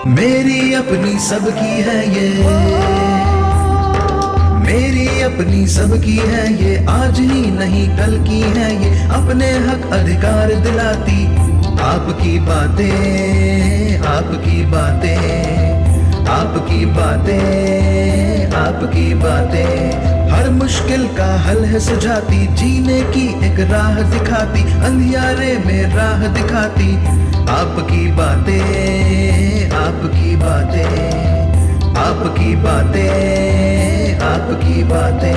मेरी अपनी सबकी है ये, मेरी अपनी सबकी है ये, आज ही नहीं कल की है ये, अपने हक अधिकार दिलाती आपकी बातें, आपकी बातें, आपकी बातें, आपकी बातें, हर मुश्किल का हल है सुझाती, जीने की एक राह दिखाती, अंधियारे में राह दिखाती आपकी बातें, आपकी बातें, आपकी बातें, आपकी बातें।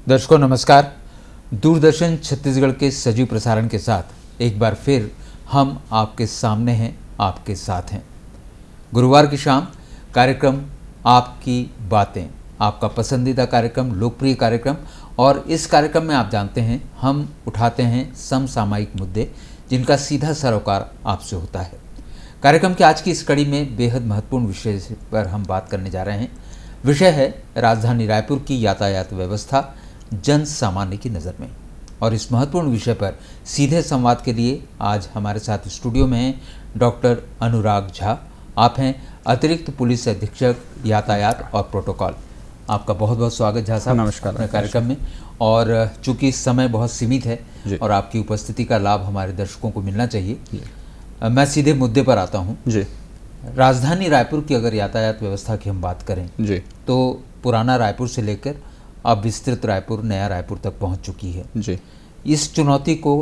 दर्शकों नमस्कार। दूरदर्शन छत्तीसगढ़ के सजीव प्रसारण के साथ एक बार फिर हम आपके सामने हैं, आपके साथ हैं। गुरुवार की शाम कार्यक्रम आपकी बातें, आपका पसंदीदा कार्यक्रम, लोकप्रिय कार्यक्रम, और इस कार्यक्रम में आप जानते हैं हम उठाते हैं समसामयिक मुद्दे जिनका सीधा सरोकार आपसे होता है। कार्यक्रम की आज की इस कड़ी में बेहद महत्वपूर्ण विषय पर हम बात करने जा रहे हैं। विषय है राजधानी रायपुर की यातायात व्यवस्था जन सामान्य की नज़र में। और इस महत्वपूर्ण विषय पर सीधे संवाद के लिए आज हमारे साथ स्टूडियो में हैं डॉक्टर अनुराग झा। आप हैं अतिरिक्त पुलिस अधीक्षक यातायात और प्रोटोकॉल। आपका बहुत बहुत स्वागत झा साहब नमस्कार अपने कार्यक्रम में। और चूंकि समय बहुत सीमित है और आपकी उपस्थिति का लाभ हमारे दर्शकों को मिलना चाहिए, मैं सीधे मुद्दे पर आता हूँ जी। राजधानी रायपुर की अगर यातायात व्यवस्था की हम बात करें जी, तो पुराना रायपुर से लेकर अब विस्तृत रायपुर, नया रायपुर तक पहुंच चुकी है जी। इस चुनौती को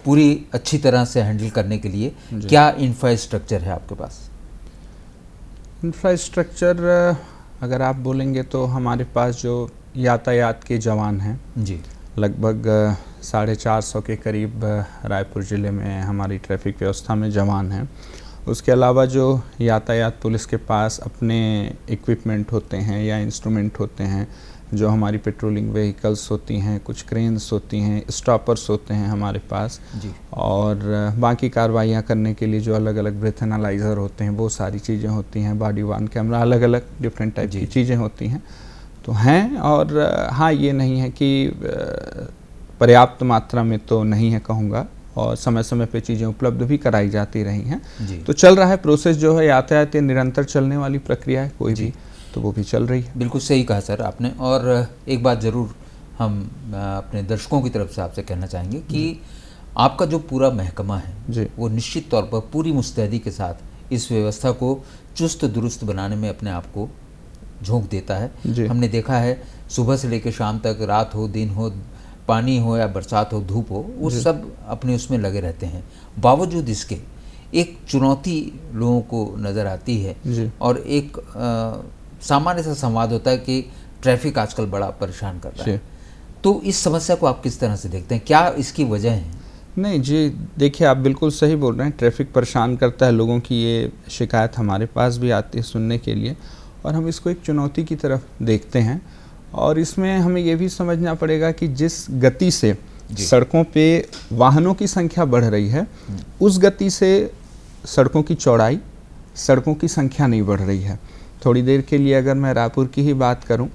पूरी अच्छी तरह से हैंडल करने के लिए क्या इंफ्रास्ट्रक्चर है आपके पास? इंफ्रास्ट्रक्चर अगर आप बोलेंगे तो हमारे पास जो यातायात के जवान हैं जी, लगभग 450 के करीब रायपुर ज़िले में हमारी ट्रैफिक व्यवस्था में जवान हैं। उसके अलावा जो यातायात पुलिस के पास अपने इक्विपमेंट होते हैं या इंस्ट्रूमेंट होते हैं, जो हमारी पेट्रोलिंग व्हीकल्स होती हैं, कुछ क्रेन्स होती हैं, स्टॉपर्स होते हैं हमारे पास जी। और बाकी कार्रवाइयाँ करने के लिए जो अलग अलग ब्रेथ एनालाइज़र होते हैं, वो सारी चीज़ें होती हैं, बॉडी वार्न कैमरा, अलग अलग डिफरेंट टाइप की चीज़ें होती हैं तो हैं। और हाँ, ये नहीं है कि पर्याप्त मात्रा में तो नहीं है कहूँगा, और समय समय पे चीज़ें उपलब्ध भी कराई जाती रही हैं। तो चल रहा है प्रोसेस जो है, यातायात निरंतर चलने वाली प्रक्रिया है, कोई भी तो वो भी चल रही है। बिल्कुल सही कहा सर आपने। और एक बात ज़रूर हम अपने दर्शकों की तरफ से आपसे कहना चाहेंगे कि आपका जो पूरा महकमा है वो निश्चित तौर पर पूरी मुस्तैदी के साथ इस व्यवस्था को चुस्त दुरुस्त बनाने में अपने आप को झोंक देता है। हमने देखा है सुबह से लेकर शाम तक, रात हो दिन हो, पानी हो या बरसात हो, धूप हो, वो सब अपने उसमें लगे रहते हैं। बावजूद इसके एक चुनौती लोगों को नज़र आती है और एक सामान्य सा संवाद होता है कि ट्रैफिक आजकल बड़ा परेशान कर रहा है। तो इस समस्या को आप किस तरह से देखते हैं? क्या इसकी वजह है? नहीं जी, देखिए आप बिल्कुल सही बोल रहे हैं। ट्रैफिक परेशान करता है, लोगों की ये शिकायत हमारे पास भी आती है सुनने के लिए, और हम इसको एक चुनौती की तरफ देखते हैं। और इसमें हमें ये भी समझना पड़ेगा कि जिस गति से सड़कों पे वाहनों की संख्या बढ़ रही है, उस गति से सड़कों की चौड़ाई, सड़कों की संख्या नहीं बढ़ रही है। थोड़ी देर के लिए अगर मैं रायपुर की ही बात करूं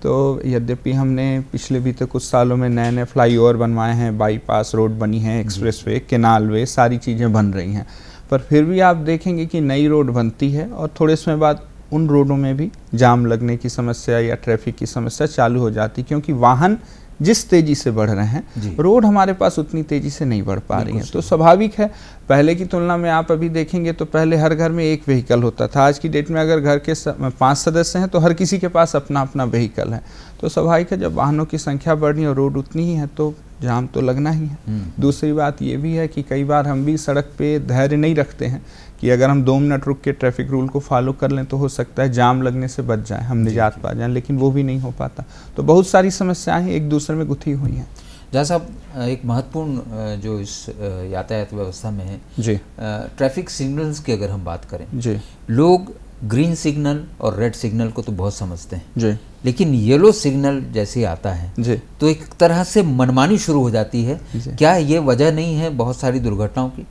तो यद्यपि हमने पिछले भी तो कुछ सालों में नए नए फ्लाईओवर बनवाए हैं, बाईपास रोड बनी है, एक्सप्रेसवे, केनाल वे, सारी चीज़ें बन रही हैं, पर फिर भी आप देखेंगे कि नई रोड बनती है और थोड़े समय बाद उन रोडों में भी जाम लगने की समस्या या ट्रैफिक की समस्या चालू हो जाती, क्योंकि वाहन जिस तेज़ी से बढ़ रहे हैं, रोड हमारे पास उतनी तेज़ी से नहीं बढ़ पा रही है। तो स्वाभाविक है, पहले की तुलना में आप अभी देखेंगे तो पहले हर घर में एक व्हीकल होता था। आज की डेट में अगर घर के 5 सदस्य हैं तो हर किसी के पास अपना अपना व्हीकल है। तो स्वाभाविक है, जब वाहनों की संख्या बढ़नी और रोड उतनी ही है तो जाम तो लगना ही है। दूसरी बात ये भी है कि कई बार हम भी सड़क पे धैर्य नहीं रखते हैं कि अगर हम 2 मिनट रुक के ट्रैफिक रूल को फॉलो कर लें तो हो सकता है जाम लगने से बच जाए, हम निजात पा जाएं, लेकिन वो भी नहीं हो पाता। तो बहुत सारी समस्याएं एक दूसरे में गुथी हुई हैं। जैसा एक महत्वपूर्ण जो इस यातायात व्यवस्था में है जी, ट्रैफिक सिग्नल्स की अगर हम बात करें जी, लोग ग्रीन सिग्नल और रेड सिग्नल को तो बहुत समझते हैं जी, लेकिन येलो सिग्नल जैसे आता है जी, तो एक तरह से मनमानी शुरू हो जाती है। क्या ये वजह नहीं है बहुत सारी दुर्घटनाओं की?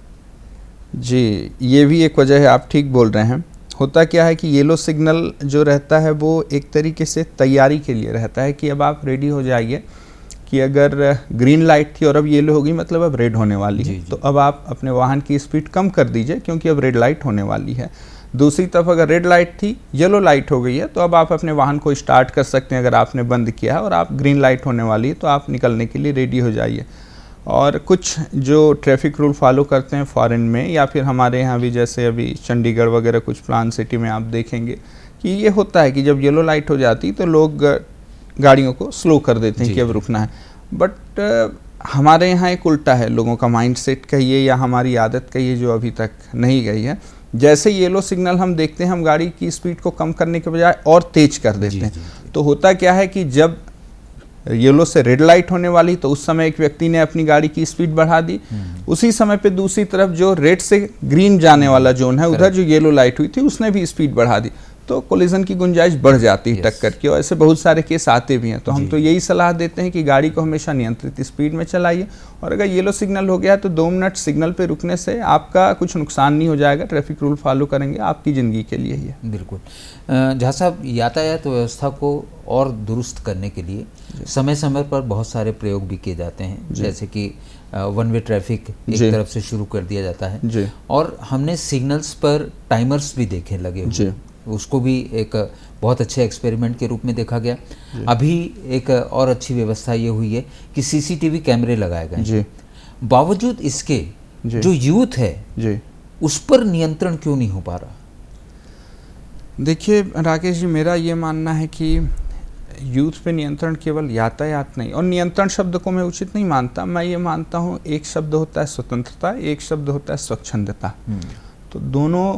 जी, ये भी एक वजह है, आप ठीक बोल रहे हैं। होता क्या है कि येलो सिग्नल जो रहता है वो एक तरीके से तैयारी के लिए रहता है कि अब आप रेडी हो जाइए, कि अगर ग्रीन लाइट थी और अब येलो होगी मतलब अब रेड होने वाली है, तो अब आप अपने वाहन की स्पीड कम कर दीजिए क्योंकि अब रेड लाइट होने वाली है। दूसरी तरफ अगर रेड लाइट थी, येलो लाइट हो गई है, तो अब आप अपने वाहन को स्टार्ट कर सकते हैं। अगर आपने बंद किया है और आप ग्रीन लाइट होने वाली है तो आप निकलने के लिए रेडी हो जाइए। और कुछ जो ट्रैफिक रूल फॉलो करते हैं फॉरेन में या फिर हमारे यहाँ भी, जैसे अभी चंडीगढ़ वगैरह कुछ प्लान सिटी में आप देखेंगे कि ये होता है कि जब येलो लाइट हो जाती तो लोग गाड़ियों को स्लो कर देते हैं कि अब रुकना है। बट हमारे यहाँ एक उल्टा है, लोगों का माइंडसेट कहिए या हमारी आदत कहिए जो अभी तक नहीं गई है। जैसे येलो सिग्नल हम देखते हैं, हम गाड़ी की स्पीड को कम करने के बजाय और तेज कर देते हैं। तो होता क्या है कि जब येलो से रेड लाइट होने वाली तो उस समय एक व्यक्ति ने अपनी गाड़ी की स्पीड बढ़ा दी, उसी समय पे दूसरी तरफ जो रेड से ग्रीन जाने वाला जोन है उधर जो येलो लाइट हुई थी उसने भी स्पीड बढ़ा दी, तो कोलिजन की गुंजाइश बढ़ जाती है टक्कर की। और ऐसे बहुत सारे केस आते भी हैं। तो हम तो यही सलाह देते हैं कि गाड़ी को हमेशा नियंत्रित स्पीड में चलाइए, और अगर येलो सिग्नल हो गया तो 2 मिनट सिग्नल पे रुकने से आपका कुछ नुकसान नहीं हो जाएगा। ट्रैफिक रूल फॉलो करेंगे, आपकी ज़िंदगी के लिए ही है। बिल्कुल। झा साहब, यातायात व्यवस्था को और दुरुस्त करने के लिए समय समय पर बहुत सारे प्रयोग भी किए जाते हैं, जैसे कि वन वे ट्रैफिक एक तरफ से शुरू कर दिया जाता है, और हमने सिग्नल्स पर टाइमर्स भी देखे लगे हुए, उसको भी एक बहुत अच्छे एक्सपेरिमेंट के रूप में देखा गया। अभी एक और अच्छी व्यवस्था ये हुई है कि सीसीटीवी कैमरे लगाए गए। बावजूद इसके जो यूथ है उस पर नियंत्रण क्यों नहीं हो पा रहा? देखिए राकेश जी, मेरा ये मानना है कि यूथ पे नियंत्रण केवल यातायात नहीं, और नियंत्रण शब्द को मैं उचित नहीं मानता। मैं ये मानता हूँ एक शब्द होता है स्वतंत्रता, एक शब्द होता है स्वच्छंदता। तो दोनों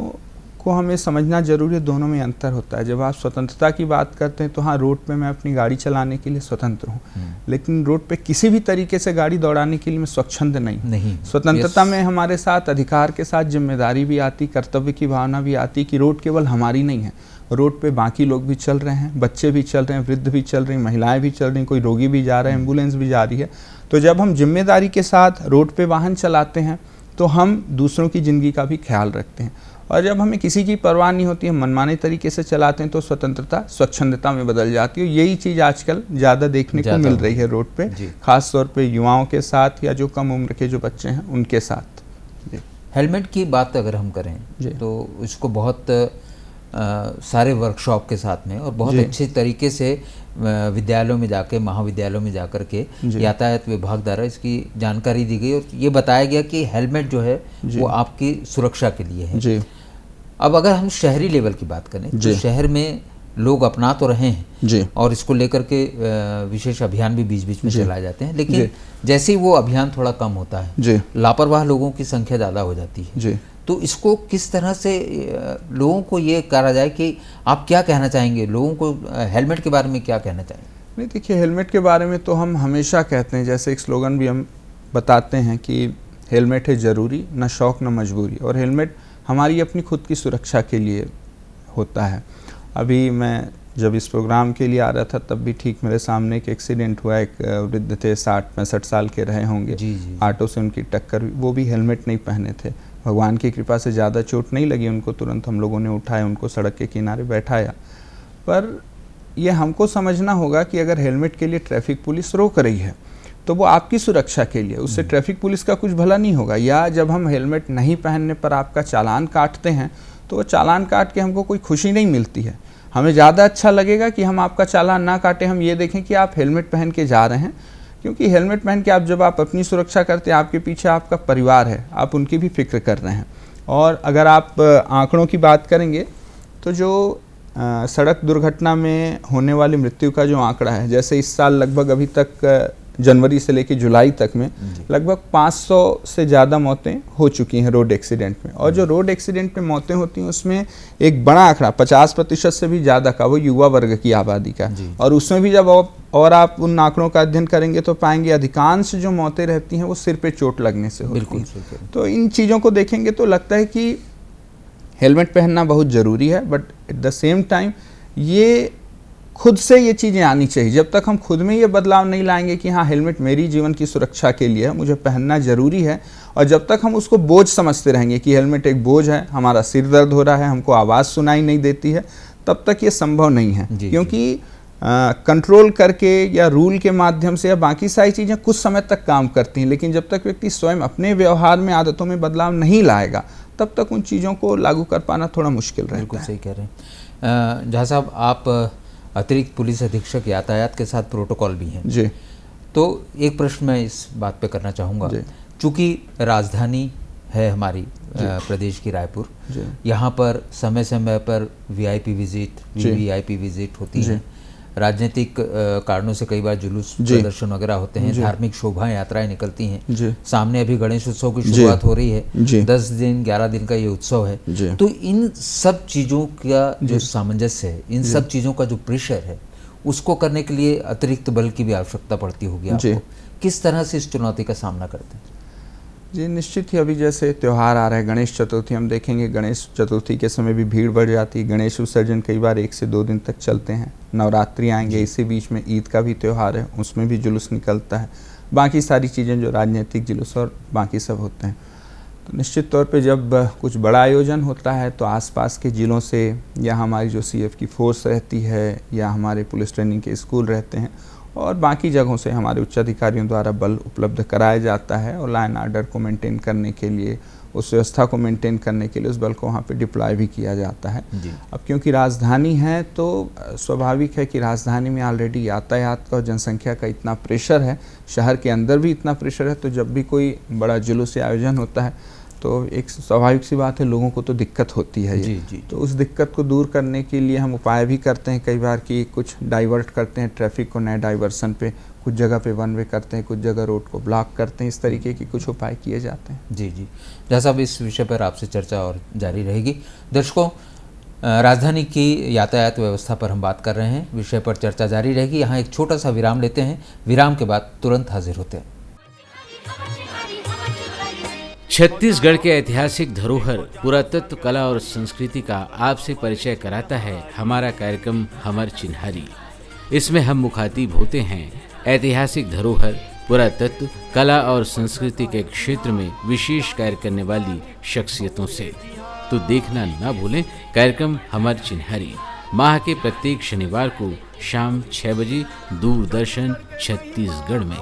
को हमें समझना जरूरी है, दोनों में अंतर होता है। जब आप स्वतंत्रता की बात करते हैं तो हाँ, रोड पे मैं अपनी गाड़ी चलाने के लिए स्वतंत्र हूँ, लेकिन रोड पे किसी भी तरीके से गाड़ी दौड़ाने के लिए मैं स्वच्छंद नहीं। स्वतंत्रता में हमारे साथ अधिकार के साथ जिम्मेदारी भी आती, कर्तव्य की भावना भी आती कि रोड केवल हमारी नहीं है, रोड पे बाकी लोग भी चल रहे हैं, बच्चे भी चल रहे हैं, वृद्ध भी चल रहे हैं, महिलाएं भी चल रही हैं, कोई रोगी भी जा रहा है, एम्बुलेंस भी जा रही है। तो जब हम जिम्मेदारी के साथ रोड पे वाहन चलाते हैं तो हम दूसरों की ज़िंदगी का भी ख्याल रखते हैं, और जब हमें किसी की परवाह नहीं होती है, मनमाने तरीके से चलाते हैं, तो स्वतंत्रता स्वच्छंदता में बदल जाती है। यही चीज़ आजकल ज़्यादा देखने को मिल रही है रोड पे, खास तौर पे युवाओं के साथ या जो कम उम्र के जो बच्चे हैं उनके साथ। हेलमेट की बात अगर हम करें तो इसको बहुत सारे वर्कशॉप के साथ में और बहुत अच्छे तरीके से विद्यालयों में जाके, महाविद्यालयों में जाकर के यातायात विभाग द्वारा इसकी जानकारी दी गई, और ये बताया गया कि हेलमेट जो है वो आपकी सुरक्षा के लिए है। अब अगर हम शहरी लेवल की बात करें तो शहर में लोग अपना तो रहे हैं और इसको लेकर के विशेष अभियान भी बीच बीच में चलाए जाते हैं, लेकिन जैसे ही वो अभियान थोड़ा कम होता है, लापरवाह लोगों की संख्या ज़्यादा हो जाती है। तो इसको किस तरह से लोगों को ये करा जाए कि आप क्या कहना चाहेंगे, लोगों को हेलमेट के बारे में क्या कहना चाहेंगे? नहीं, देखिए हेलमेट के बारे में तो हम हमेशा कहते हैं, जैसे एक स्लोगन भी हम बताते हैं कि हेलमेट है ज़रूरी, न शौक़ न मजबूरी। और हेलमेट हमारी अपनी खुद की सुरक्षा के लिए होता है। अभी मैं जब इस प्रोग्राम के लिए आ रहा था तब भी ठीक मेरे सामने एक एक्सीडेंट हुआ, एक वृद्ध थे, 60-65 साल के रहे होंगे, ऑटो से उनकी टक्कर, वो भी हेलमेट नहीं पहने थे। भगवान की कृपा से ज़्यादा चोट नहीं लगी उनको, तुरंत हम लोगों ने उठाया, उनको सड़क के किनारे बैठाया। पर ये हमको समझना होगा कि अगर हेलमेट के लिए ट्रैफिक पुलिस रोक रही है तो वो आपकी सुरक्षा के लिए, उससे ट्रैफिक पुलिस का कुछ भला नहीं होगा। या जब हम हेलमेट नहीं पहनने पर आपका चालान काटते हैं तो वो चालान काट के हमको कोई खुशी नहीं मिलती है। हमें ज़्यादा अच्छा लगेगा कि हम आपका चालान ना काटें, हम ये देखें कि आप हेलमेट पहन के जा रहे हैं, क्योंकि हेलमेट पहन के जब आप अपनी सुरक्षा करते हैं, आपके पीछे आपका परिवार है, आप उनकी भी फिक्र कर रहे हैं। और अगर आप आंकड़ों की बात करेंगे तो जो सड़क दुर्घटना में होने वाली मृत्यु का जो आंकड़ा है, जैसे इस साल लगभग अभी तक जनवरी से लेकर जुलाई तक में लगभग 500 से ज़्यादा मौतें हो चुकी हैं रोड एक्सीडेंट में। और जो रोड एक्सीडेंट में मौतें होती हैं उसमें एक बड़ा आंकड़ा 50% से भी ज़्यादा का वो युवा वर्ग की आबादी का। और उसमें भी जब और आप उन आंकड़ों का अध्ययन करेंगे तो पाएंगे अधिकांश जो मौतें रहती हैं वो सिर पे चोट लगने से होती हैं। तो इन चीज़ों को देखेंगे तो लगता है कि हेलमेट पहनना बहुत ज़रूरी है, but at the same time ये खुद से ये चीज़ें आनी चाहिए। जब तक हम खुद में ये बदलाव नहीं लाएंगे कि हाँ हेलमेट मेरी जीवन की सुरक्षा के लिए है, मुझे पहनना ज़रूरी है, और जब तक हम उसको बोझ समझते रहेंगे कि हेलमेट एक बोझ है, हमारा सिर दर्द हो रहा है, हमको आवाज़ सुनाई नहीं देती है, तब तक ये संभव नहीं है। क्योंकि कंट्रोल करके या रूल के माध्यम से या बाकी सारी चीज़ें कुछ समय तक काम करती हैं, लेकिन जब तक व्यक्ति स्वयं अपने व्यवहार में, आदतों में बदलाव नहीं लाएगा, तब तक उन चीज़ों को लागू कर पाना थोड़ा मुश्किल रहता है। बिल्कुल सही कह रहे हैं। जहाँ साहब आप अतिरिक्त पुलिस अधीक्षक यातायात के साथ प्रोटोकॉल भी हैं जी। तो एक प्रश्न मैं इस बात पे करना चाहूँगा, चूँकि राजधानी है हमारी प्रदेश की रायपुर, यहाँ पर समय समय पर वीआईपी विजिट, वीवीआईपी विजिट होती है, राजनीतिक कारणों से कई बार जुलूस प्रदर्शन वगैरह होते हैं, धार्मिक शोभा यात्राएं निकलती हैं, सामने अभी गणेश उत्सव की शुरुआत हो रही है, 10 दिन 11 दिन का ये उत्सव है, तो इन सब चीज़ों का जो सामंजस्य है, इन सब चीज़ों का जो प्रेशर है, उसको करने के लिए अतिरिक्त बल की भी आवश्यकता पड़ती होगी आपको। किस तरह से इस चुनौती का सामना करते हैं? जी निश्चित ही, अभी जैसे त्यौहार आ रहा है गणेश चतुर्थी, हम देखेंगे गणेश चतुर्थी के समय भी भीड़ बढ़ जाती है, गणेश विसर्जन कई बार 1 से 2 दिन तक चलते हैं, नवरात्रि आएंगे, इसी बीच में ईद का भी त्यौहार है, उसमें भी जुलूस निकलता है, बाकी सारी चीज़ें जो राजनीतिक जुलूस और बाकी सब होते हैं। तो निश्चित तौर पे जब कुछ बड़ा आयोजन होता है तो आसपास के ज़िलों से या हमारी जो CF की फोर्स रहती है या हमारे पुलिस ट्रेनिंग के स्कूल रहते हैं और बाकी जगहों से हमारे उच्च अधिकारियों द्वारा बल उपलब्ध कराया जाता है और लाइन आर्डर को मेंटेन करने के लिए, उस व्यवस्था को मेंटेन करने के लिए उस बल को वहाँ पे डिप्लॉय भी किया जाता है। अब क्योंकि राजधानी है तो स्वाभाविक है कि राजधानी में ऑलरेडी यातायात का और जनसंख्या का इतना प्रेशर है, शहर के अंदर भी इतना प्रेशर है, तो जब भी कोई बड़ा जुलूस या आयोजन होता है तो एक स्वाभाविक सी बात है, लोगों को तो दिक्कत होती है ये। तो उस दिक्कत को दूर करने के लिए हम उपाय भी करते हैं कई बार कि कुछ डाइवर्ट करते हैं ट्रैफिक को, नए डाइवर्सन पे, कुछ जगह पे वन वे करते हैं, कुछ जगह रोड को ब्लॉक करते हैं, इस तरीके की कुछ उपाय किए जाते हैं। जी। जैसा अब इस विषय पर आपसे चर्चा और जारी रहेगी। दर्शकों, राजधानी की यातायात व्यवस्था पर हम बात कर रहे हैं, विषय पर चर्चा जारी रहेगी। यहाँ एक छोटा सा विराम लेते हैं, विराम के बाद तुरंत हाजिर होते हैं। छत्तीसगढ़ के ऐतिहासिक धरोहर, पुरातत्व, कला और संस्कृति का आपसे परिचय कराता है हमारा कार्यक्रम हमर चिन्हारी। इसमें हम मुखातिब होते हैं ऐतिहासिक धरोहर, पुरातत्व, कला और संस्कृति के क्षेत्र में विशेष कार्य करने वाली शख्सियतों से। तो देखना ना भूलें कार्यक्रम हमर चिन्हारी, माह के प्रत्येक शनिवार को शाम 6 बजे दूरदर्शन छत्तीसगढ़ में।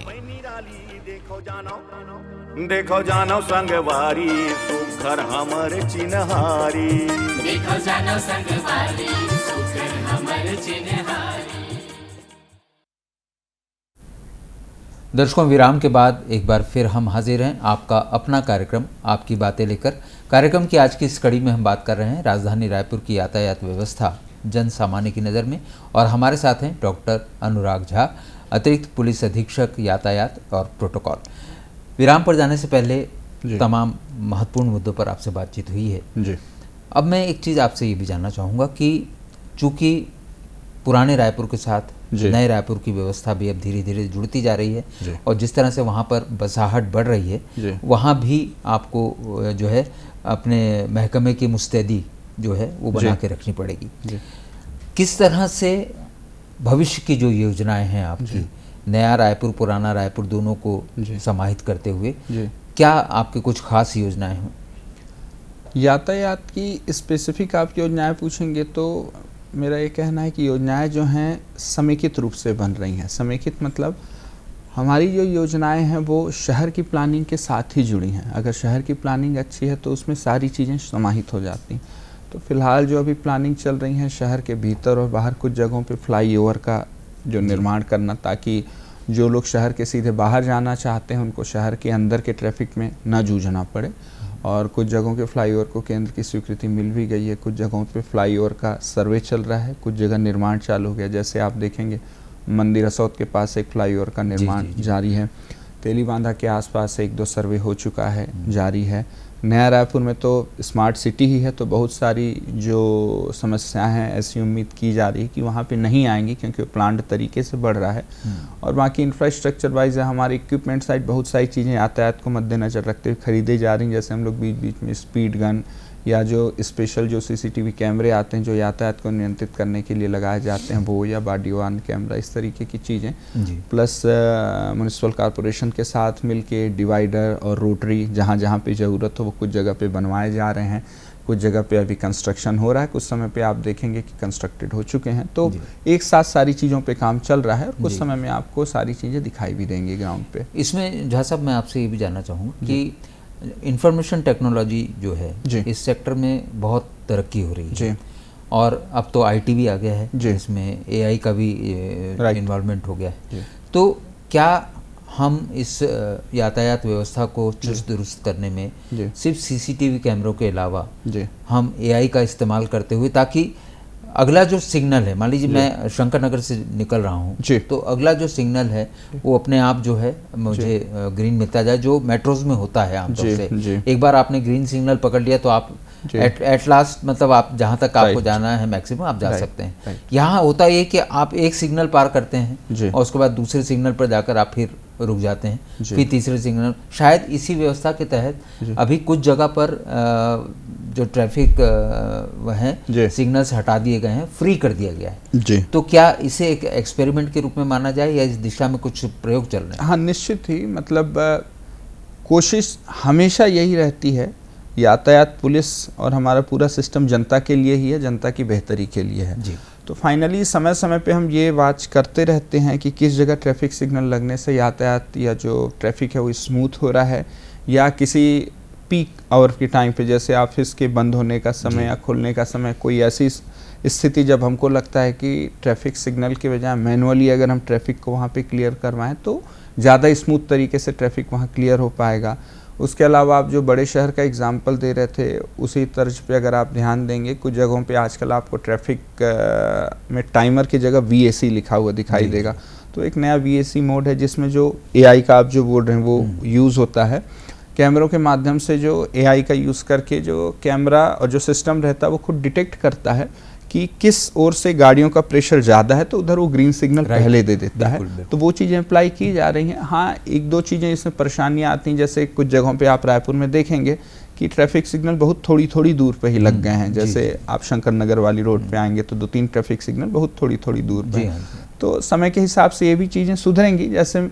देखो जानो संगवारी सुखर हमर चिन्हारी, देखो जानो संगवारी सुखर हमर चिन्हारी। दर्शकों, विराम के बाद एक बार फिर हम हाजिर हैं, आपका अपना कार्यक्रम आपकी बातें लेकर। कार्यक्रम की आज की इस कड़ी में हम बात कर रहे हैं राजधानी रायपुर की यातायात व्यवस्था जन सामान्य की नज़र में, और हमारे साथ हैं डॉक्टर अनुराग झा, अतिरिक्त पुलिस अधीक्षक यातायात और प्रोटोकॉल। विराम पर जाने से पहले तमाम महत्वपूर्ण मुद्दों पर आपसे बातचीत हुई है जी। अब मैं एक चीज़ आपसे ये भी जानना चाहूँगा कि चूँकि पुराने रायपुर के साथ नए रायपुर की व्यवस्था भी अब धीरे धीरे जुड़ती जा रही है और जिस तरह से वहाँ पर बसाहट बढ़ रही है, वहाँ भी आपको जो है अपने महकमे की मुस्तैदी जो है वो बना के रखनी पड़ेगी। किस तरह से भविष्य की जो योजनाएं हैं आपकी, नया रायपुर पुराना रायपुर दोनों को समाहित करते हुए, क्या आपकी कुछ खास योजनाएं हों? यातायात की स्पेसिफिक आप योजनाएं पूछेंगे तो मेरा ये कहना है कि योजनाएं जो हैं समेकित रूप से बन रही हैं। समेकित मतलब हमारी जो योजनाएं हैं वो शहर की प्लानिंग के साथ ही जुड़ी हैं। अगर शहर की प्लानिंग अच्छी है तो उसमें सारी चीज़ें समाहित हो जाती हैं। तो फिलहाल जो अभी प्लानिंग चल रही है शहर के भीतर और बाहर कुछ जगहों पे फ्लाईओवर का जो निर्माण करना, ताकि जो लोग शहर के सीधे बाहर जाना चाहते हैं उनको शहर के अंदर के ट्रैफिक में ना जूझना पड़े। और कुछ जगहों के फ्लाईओवर को केंद्र की स्वीकृति मिल भी गई है, कुछ जगहों पे फ्लाईओवर का सर्वे चल रहा है, कुछ जगह निर्माण चालू हो गया। जैसे आप देखेंगे मंदिर असौद के पास एक फ्लाईओवर का निर्माण जारी है, तेलीबांधा के आसपास 1-2 सर्वे हो चुका है, जारी है। नया रायपुर में तो स्मार्ट सिटी ही है, तो बहुत सारी जो समस्याएं हैं ऐसी उम्मीद की जा रही है कि वहाँ पे नहीं आएंगी क्योंकि वो प्लान्ड तरीके से बढ़ रहा है। और बाकी इंफ्रास्ट्रक्चर वाइज हमारे इक्विपमेंट साइड बहुत सारी चीज़ें यातायात को मद्देनजर रखते हुए खरीदे जा रही हैं। जैसे हम लोग बीच बीच में स्पीड गन या जो स्पेशल जो सीसीटीवी कैमरे आते हैं जो यातायात को नियंत्रित करने के लिए लगाए जाते हैं वो, या बॉडी वार्न कैमरा, इस तरीके की चीज़ें, प्लस म्युनिसिपल कॉरपोरेशन के साथ मिलके डिवाइडर और रोटरी जहाँ जहाँ पे ज़रूरत हो वो कुछ जगह पे बनवाए जा रहे हैं, कुछ जगह पे अभी कंस्ट्रक्शन हो रहा है, कुछ समय पे आप देखेंगे कि कंस्ट्रक्टेड हो चुके हैं। तो एक साथ सारी चीज़ों पे काम चल रहा है और कुछ समय में आपको सारी चीज़ें दिखाई भी देंगी ग्राउंड पे। इसमें झा साहब मैं आपसे ये भी जानना चाहूँगा कि इंफॉर्मेशन टेक्नोलॉजी जो है इस सेक्टर में बहुत तरक्की हो रही है और अब तो आईटी भी आ गया है, इसमें एआई का भी इन्वॉल्वमेंट हो गया है। तो क्या हम इस यातायात व्यवस्था को चुस्त दुरुस्त करने में सिर्फ सीसीटीवी कैमरों के अलावा हम एआई का इस्तेमाल करते हुए, ताकि अगला जो सिग्नल है, मान लीजिए मैं शंकर नगर से निकल रहा हूँ तो अगला जो सिग्नल है वो अपने आप जो है मुझे ग्रीन मिलता जाए, जो मेट्रोज में होता है आमतौर से। एक बार आपने ग्रीन सिग्नल पकड़ लिया तो आप एट लास्ट मतलब आप जहाँ तक आपको जाना है मैक्सिमम आप जा सकते हैं। यहाँ होता ये कि आप एक सिग्नल पार करते हैं और उसके बाद दूसरे सिग्नल पर जाकर आप फिर रुक जाते हैं, फिर तीसरे सिग्नल। शायद इसी व्यवस्था के तहत अभी कुछ जगह पर जो ट्रैफिक हैं सिग्नल्स हटा दिए गए हैं, फ्री कर दिया गया है। तो क्या इसे एक एक्सपेरिमेंट के रूप में माना जाए या इस दिशा में कुछ प्रयोग चल रहे हैं? हाँ, निश्चित ही, मतलब कोशिश हमेशा यही रहती है, यातायात पुलिस और हमारा पूरा सिस्टम जनता के लिए ही है, जनता की बेहतरी के लिए है। तो फाइनली समय समय पे हम ये वाच करते रहते हैं कि किस जगह ट्रैफिक सिग्नल लगने से यातायात या जो ट्रैफिक है वो स्मूथ हो रहा है, या किसी पीक आवर के टाइम पे जैसे ऑफिस के बंद होने का समय या खुलने का समय कोई ऐसी स्थिति जब हमको लगता है कि ट्रैफिक सिग्नल के बजाय मैनुअली अगर हम ट्रैफिक को वहाँ पे क्लियर करवाएं तो ज़्यादा स्मूथ तरीके से ट्रैफिक वहाँ क्लियर हो पाएगा। उसके अलावा आप जो बड़े शहर का एग्जाम्पल दे रहे थे उसी तर्ज पे अगर आप ध्यान देंगे, कुछ जगहों पे आजकल आपको ट्रैफिक में टाइमर की जगह VAC लिखा हुआ दिखाई देगा। तो एक नया VAC मोड है जिसमें जो AI का आप जो बोल रहे हैं वो यूज़ होता है। कैमरों के माध्यम से जो AI का यूज़ करके जो कैमरा और जो सिस्टम रहता है वो खुद डिटेक्ट करता है कि किस ओर से गाड़ियों का प्रेशर ज़्यादा है तो उधर वो ग्रीन सिग्नल पहले दे देता है। तो वो चीज़ें अप्लाई की जा रही हैं। हाँ, एक दो चीज़ें इसमें परेशानियाँ आती हैं, जैसे कुछ जगहों पे आप रायपुर में देखेंगे कि ट्रैफिक सिग्नल बहुत थोड़ी दूर पे ही लग गए हैं। जैसे आप शंकर नगर वाली रोड पे आएंगे तो 2-3 ट्रैफिक सिग्नल बहुत थोड़ी दूर पे। तो समय के हिसाब से ये भी चीज़ें सुधरेंगी। जैसे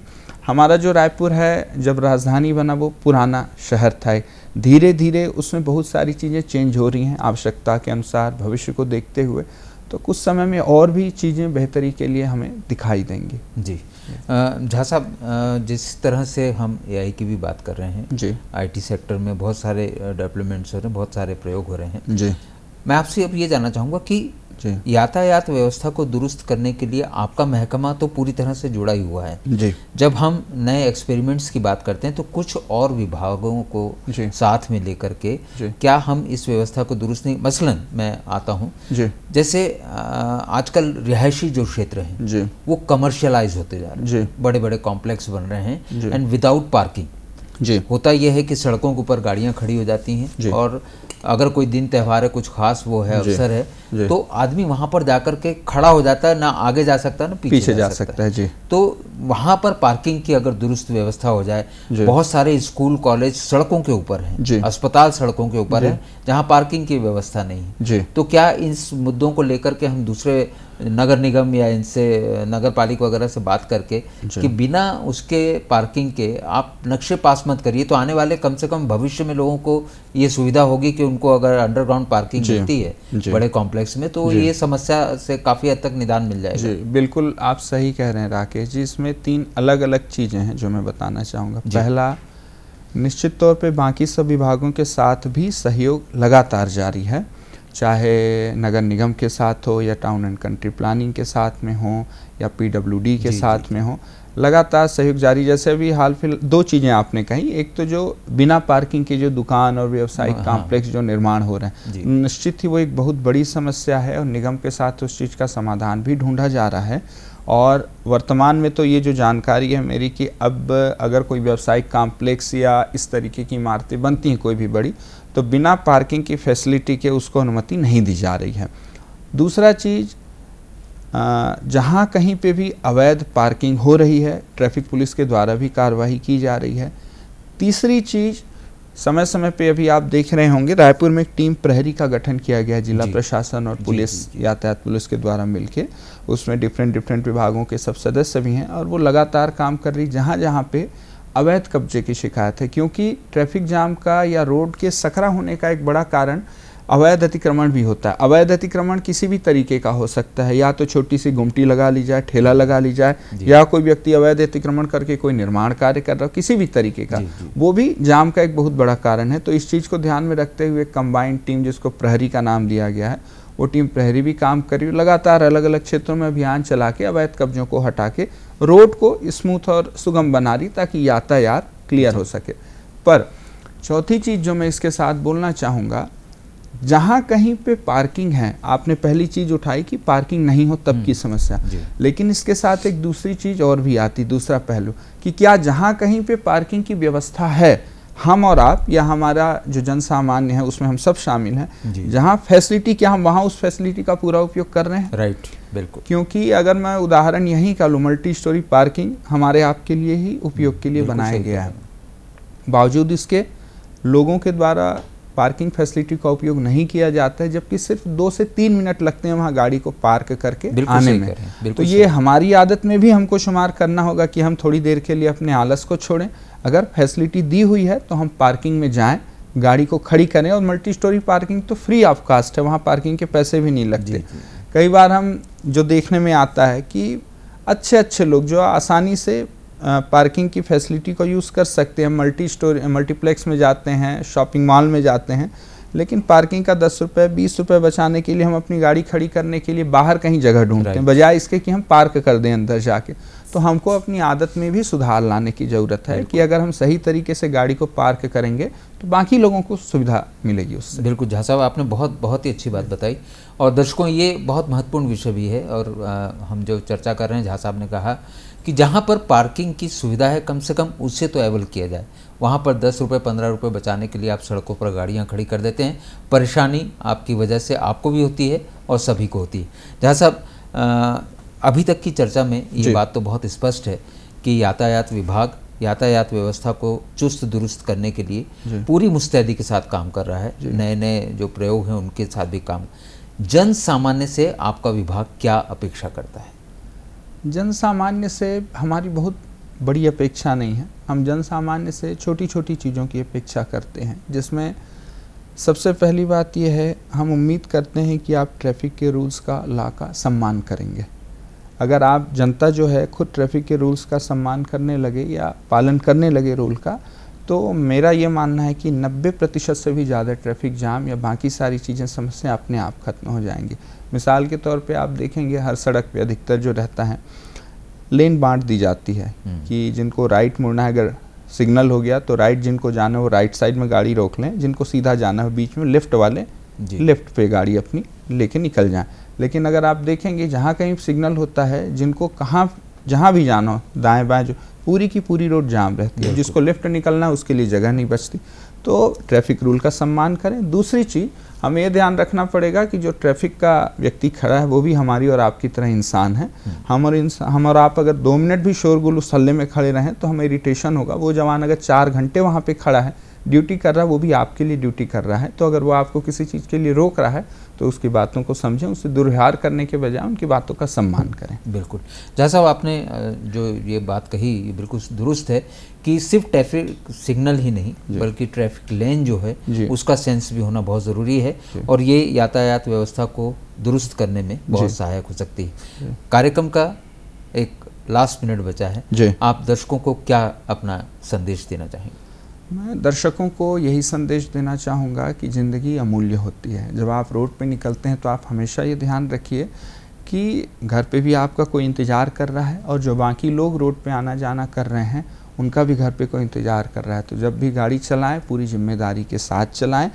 हमारा जो रायपुर है जब राजधानी बना वो पुराना शहर था, धीरे धीरे उसमें बहुत सारी चीज़ें चेंज हो रही हैं आवश्यकता के अनुसार, भविष्य को देखते हुए। तो कुछ समय में और भी चीज़ें बेहतरी के लिए हमें दिखाई देंगी। जी झा साहब, जिस तरह से हम AI की भी बात कर रहे हैं, IT सेक्टर में बहुत सारे डेवलपमेंट्स हो रहे हैं, बहुत सारे प्रयोग हो रहे हैं। मैं आपसे अब ये जानना चाहूँगा कि यातायात व्यवस्था को दुरुस्त करने के लिए आपका महकमा तो पूरी तरह से जुड़ा ही हुआ है। जब हम नए एक्सपेरिमेंट्स की बात करते हैं तो कुछ और विभागों को साथ में लेकर के क्या हम इस व्यवस्था को दुरुस्त नहीं, मसलन मैं आता हूँ, जैसे आजकल रिहायशी जो क्षेत्र हैं वो कमर्शियलाइज होते जा रहे हैं, बड़े बड़े कॉम्प्लेक्स बन रहे हैं एंड विदाउट पार्किंग। होता यह है कि सड़कों के ऊपर गाड़ियाँ खड़ी हो जाती हैं और अगर कोई दिन त्यौहार है, कुछ खास वो है अवसर है तो आदमी वहां पर जाकर के खड़ा हो जाता है, ना आगे जा सकता है ना पीछे जा सकता है। तो वहां पर पार्किंग की अगर दुरुस्त व्यवस्था हो जाए, बहुत सारे स्कूल कॉलेज सड़कों के ऊपर हैं, अस्पताल सड़कों के ऊपर है जहां पार्किंग की व्यवस्था नहीं है। तो क्या इस मुद्दों को लेकर के हम दूसरे नगर निगम या इनसे नगर पालिका वगैरह से बात करके कि बिना उसके पार्किंग के आप नक्शे पास मत करिए, तो आने वाले कम से कम भविष्य में लोगों को ये सुविधा होगी कि उनको अगर अंडरग्राउंड पार्किंग मिलती है बड़े कॉम्प्लेक्स में तो ये समस्या से काफ़ी हद तक निदान मिल जाएगा। बिल्कुल आप सही कह रहे हैं राकेश जी। इसमें 3 अलग अलग चीज़ें हैं जो मैं बताना चाहूँगा। पहला, निश्चित तौर पे बाकी सब विभागों के साथ भी सहयोग लगातार जारी है, चाहे नगर निगम के साथ हो या टाउन एंड कंट्री प्लानिंग के साथ में हो या PWD के साथ में हो, लगातार सहयोग जारी। जैसे अभी हाल फिलहाल 2 चीज़ें आपने कही, एक तो जो बिना पार्किंग के जो दुकान और व्यावसायिक कॉम्प्लेक्स जो निर्माण हो रहे हैं, निश्चित ही वो एक बहुत बड़ी समस्या है और निगम के साथ उस चीज़ का समाधान भी ढूंढा जा रहा है। और वर्तमान में तो ये जो जानकारी है मेरी कि अब अगर कोई व्यावसायिक कॉम्प्लेक्स या इस तरीके की इमारतें बनती हैं कोई भी बड़ी, तो बिना पार्किंग की फैसिलिटी के उसको अनुमति नहीं दी जा रही है। दूसरा चीज़, जहाँ कहीं पे भी अवैध पार्किंग हो रही है ट्रैफिक पुलिस के द्वारा भी कार्रवाई की जा रही है। तीसरी चीज़, समय समय पे अभी आप देख रहे होंगे रायपुर में एक टीम प्रहरी का गठन किया गया, जिला प्रशासन और पुलिस, यातायात पुलिस के द्वारा मिलके। उसमें डिफरेंट विभागों के सब सदस्य भी हैं और वो लगातार काम कर रही जहाँ जहाँ पे अवैध कब्जे की शिकायत है, क्योंकि ट्रैफिक जाम का या रोड के सकरा होने का एक बड़ा कारण अवैध अतिक्रमण भी होता है। अवैध अतिक्रमण किसी भी तरीके का हो सकता है, या तो छोटी सी गुमटी लगा ली जाए, ठेला लगा ली जाए, या कोई व्यक्ति अवैध अतिक्रमण करके कोई निर्माण कार्य कर रहा हो, किसी भी तरीके का, वो भी जाम का एक बहुत बड़ा कारण है। तो इस चीज़ को ध्यान में रखते हुए कंबाइंड टीम, जिसको प्रहरी का नाम दिया गया है, वो टीम प्रहरी भी काम कर रही है, लगातार अलग अलग क्षेत्रों में अभियान चला के अवैध कब्जों को हटा के रोड को स्मूथ और सुगम बना रही, ताकि यातायात क्लियर हो सके। पर चौथी चीज़ जो मैं इसके साथ बोलना चाहूँगा, जहाँ कहीं पे पार्किंग है, आपने पहली चीज़ उठाई कि पार्किंग नहीं हो तब की समस्या, लेकिन इसके साथ एक दूसरी चीज़ और भी आती, दूसरा पहलू, कि क्या जहाँ कहीं पे पार्किंग की व्यवस्था है, हम और आप या हमारा जो जन सामान्य है उसमें हम सब शामिल हैं, जहाँ फैसिलिटी, क्या हम वहाँ उस फैसिलिटी का पूरा उपयोग कर रहे हैं? राइट, बिल्कुल। क्योंकि अगर मैं उदाहरण यहीं का लूँ, मल्टी स्टोरी पार्किंग हमारे आपके लिए ही उपयोग के लिए बनाया गया है, बावजूद इसके लोगों के द्वारा पार्किंग फैसिलिटी का उपयोग नहीं किया जाता है, जबकि सिर्फ 2 से 3 मिनट लगते हैं वहाँ गाड़ी को पार्क करके आने में। तो ये हमारी आदत में भी हमको शुमार करना होगा कि हम थोड़ी देर के लिए अपने आलस को छोड़ें। अगर फैसिलिटी दी हुई है तो हम पार्किंग में जाएं, गाड़ी को खड़ी करें। और मल्टी स्टोरी पार्किंग तो फ्री ऑफ कास्ट है, वहाँ पार्किंग के पैसे भी नहीं लगते। कई बार हम जो देखने में आता है कि अच्छे लोग जो आसानी से पार्किंग की फैसिलिटी को यूज़ कर सकते हैं, मल्टीप्लेक्स में जाते हैं, शॉपिंग मॉल में जाते हैं, लेकिन पार्किंग का 10 रुपये 20 रुपये बचाने के लिए हम अपनी गाड़ी खड़ी करने के लिए बाहर कहीं जगह ढूंढते हैं, बजाय इसके कि हम पार्क कर दें अंदर जाके। तो हमको अपनी आदत में भी सुधार लाने की ज़रूरत है कि अगर हम सही तरीके से गाड़ी को पार्क करेंगे तो बाकी लोगों को सुविधा मिलेगी उससे। बिल्कुल झा साहब, आपने बहुत ही अच्छी बात बताई। और दर्शकों, ये बहुत महत्वपूर्ण विषय भी है, और हम जो चर्चा कर रहे हैं, झा साहब ने कहा कि जहाँ पर पार्किंग की सुविधा है कम से कम उससे तो अवेल किया जाए। वहाँ पर 10 रुपये 15 रुपये बचाने के लिए आप सड़कों पर गाड़ियाँ खड़ी कर देते हैं। परेशानी आपकी वजह से आपको भी होती है और सभी को होती है। झा साहब, अभी तक की चर्चा में ये बात तो बहुत स्पष्ट है कि यातायात विभाग यातायात व्यवस्था को चुस्त दुरुस्त करने के लिए पूरी मुस्तैदी के साथ काम कर रहा है। नए जो प्रयोग हैं उनके साथ भी काम। जन सामान्य से आपका विभाग क्या अपेक्षा करता है? जन सामान्य से हमारी बहुत बड़ी अपेक्षा नहीं है। हम जन सामान्य से छोटी छोटी चीज़ों की अपेक्षा करते हैं, जिसमें सबसे पहली बात यह है, हम उम्मीद करते हैं कि आप ट्रैफिक के रूल्स का, लॉ का सम्मान करेंगे। अगर आप जनता जो है खुद ट्रैफिक के रूल्स का सम्मान करने लगे या पालन करने लगे रूल का, तो मेरा ये मानना है कि 90% से भी ज़्यादा ट्रैफिक जाम या बाकी सारी चीज़ें, समस्या अपने आप खत्म हो जाएंगी। मिसाल के तौर पे आप देखेंगे हर सड़क पे अधिकतर जो रहता है, लेन बांट दी जाती है कि जिनको राइट मुड़ना है, अगर सिग्नल हो गया तो राइट, जिनको जाना है वो राइट साइड में गाड़ी रोक लें, जिनको सीधा जाना है बीच में लेफ्ट वाले लेफ्ट पे गाड़ी अपनी लेके निकल जाएं। लेकिन अगर आप देखेंगे जहाँ कहीं सिग्नल होता है, जिनको जहाँ भी जाना हो, दाएं बाएं, जो पूरी की पूरी रोड जाम रहती है, जिसको लेफ्ट निकलना है उसके लिए जगह नहीं बचती। तो ट्रैफिक रूल का सम्मान करें। दूसरी चीज़, हमें ये ध्यान रखना पड़ेगा कि जो ट्रैफिक का व्यक्ति खड़ा है वो भी हमारी और आपकी तरह इंसान है। हम और आप अगर 2 मिनट भी शोरगुल उस हल्ले में खड़े रहें तो हमें इरिटेशन होगा। वो जवान अगर 4 घंटे वहाँ पे खड़ा है, ड्यूटी कर रहा है, वो भी आपके लिए ड्यूटी कर रहा है। तो अगर वो आपको किसी चीज़ के लिए रोक रहा है तो उसकी बातों को समझें, उससे दुर्व्यवहार करने के बजाय उनकी बातों का सम्मान करें। बिल्कुल। जैसा साहब आपने जो ये बात कही बिल्कुल दुरुस्त है कि सिर्फ ट्रैफिक सिग्नल ही नहीं बल्कि ट्रैफिक लेन जो है उसका सेंस भी होना बहुत ज़रूरी है, और ये यातायात व्यवस्था को दुरुस्त करने में बहुत सहायक हो सकती है। कार्यक्रम का एक लास्ट मिनट बचा है, आप दर्शकों को क्या अपना संदेश देना चाहेंगे? मैं दर्शकों को यही संदेश देना चाहूँगा कि ज़िंदगी अमूल्य होती है। जब आप रोड पे निकलते हैं तो आप हमेशा ये ध्यान रखिए कि घर पे भी आपका कोई इंतज़ार कर रहा है, और जो बाकी लोग रोड पे आना जाना कर रहे हैं उनका भी घर पे कोई इंतज़ार कर रहा है। तो जब भी गाड़ी चलाएं पूरी जिम्मेदारी के साथ चलाएं।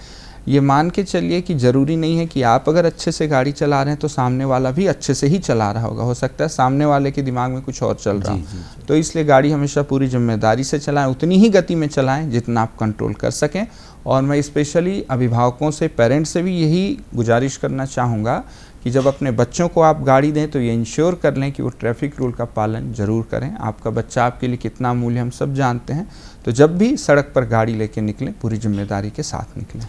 ये मान के चलिए कि ज़रूरी नहीं है कि आप अगर अच्छे से गाड़ी चला रहे हैं तो सामने वाला भी अच्छे से ही चला रहा होगा। हो सकता है सामने वाले के दिमाग में कुछ और चल रहा हो। तो इसलिए गाड़ी हमेशा पूरी जिम्मेदारी से चलाएं, उतनी ही गति में चलाएं जितना आप कंट्रोल कर सकें। और मैं स्पेशली अभिभावकों से, पेरेंट्स से भी यही गुजारिश करना चाहूँगा कि जब अपने बच्चों को आप गाड़ी दें तो ये इंश्योर कर लें कि वो ट्रैफिक रूल का पालन ज़रूर करें। आपका बच्चा आपके लिए कितना अमूल्य हम सब जानते हैं। तो जब भी सड़क पर गाड़ी लेके निकलें पूरी जिम्मेदारी के साथ निकलें।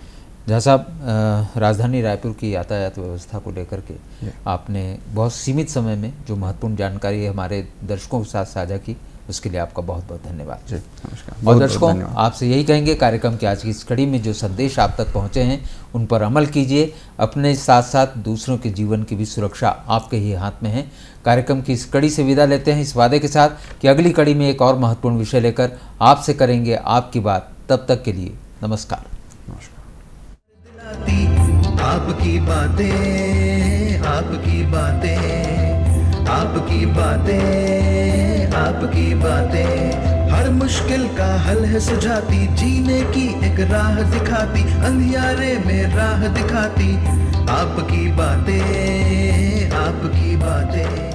जहाँ साहब, राजधानी रायपुर की यातायात व्यवस्था को लेकर के आपने बहुत सीमित समय में जो महत्वपूर्ण जानकारी हमारे दर्शकों के साथ साझा की, उसके लिए आपका बहुत बहुत धन्यवाद। जी नमस्कार। और बहुत दर्शकों, धन्यवाद। आपसे यही कहेंगे, कार्यक्रम की आज की इस कड़ी में जो संदेश आप तक पहुँचे हैं उन पर अमल कीजिए। अपने साथ साथ दूसरों के जीवन की भी सुरक्षा आपके ही हाथ में है। कार्यक्रम की इस कड़ी से विदा लेते हैं इस वादे के साथ कि अगली कड़ी में एक और महत्वपूर्ण विषय लेकर आपसे करेंगे आपकी बात। तब तक के लिए नमस्कार। आपकी बातें, आपकी बातें, आपकी बातें, आपकी बातें हर मुश्किल का हल है सुझाती, जीने की एक राह दिखाती, अंधियारे में राह दिखाती। आपकी बातें, आपकी बातें।